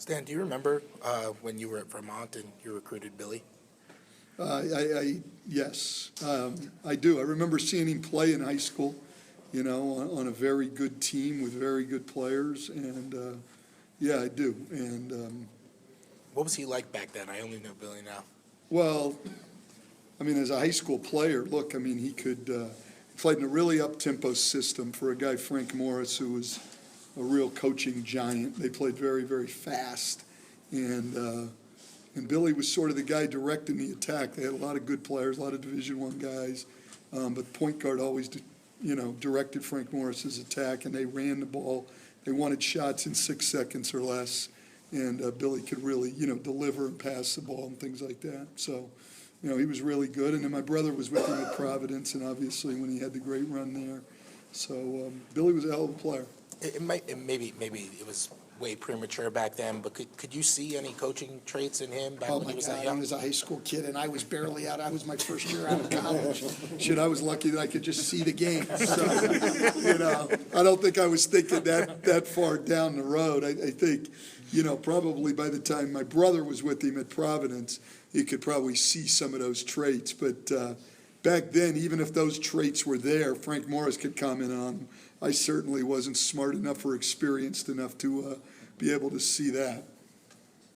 Stan, do you remember when you were at Vermont and you recruited Billy? Yes, I do. I remember seeing him play in high school, on a very good team with very good players, and yeah, I do. And What was he like back then? I only know Billy now. well, I mean, as a high school player, look, I mean, he played in a really up-tempo system for a guy, Frank Morris, who was a real coaching giant. They played very, very fast, and Billy was sort of the guy directing the attack. They had a lot of good players, a lot of Division I guys, but point guard always, directed Frank Morris's attack, and they ran the ball. They wanted shots in 6 seconds or less, and Billy could really, deliver and pass the ball and things like that. So, he was really good. And then my brother was with him at Providence, and obviously when he had the great run there. So Billy was a hell of a player. Maybe it was way premature back then, but could you see any coaching traits in him back Oh when my he was God, that I young? was a high school kid and I was barely out. I was my first year out of college. Shit, I was lucky that I could just see the game. So, I don't think I was thinking that far down the road. I think, probably by the time my brother was with him at Providence, he could probably see some of those traits. But back then, even if those traits were there, Frank Morris could comment on them. I certainly wasn't smart enough or experienced enough to be able to see that.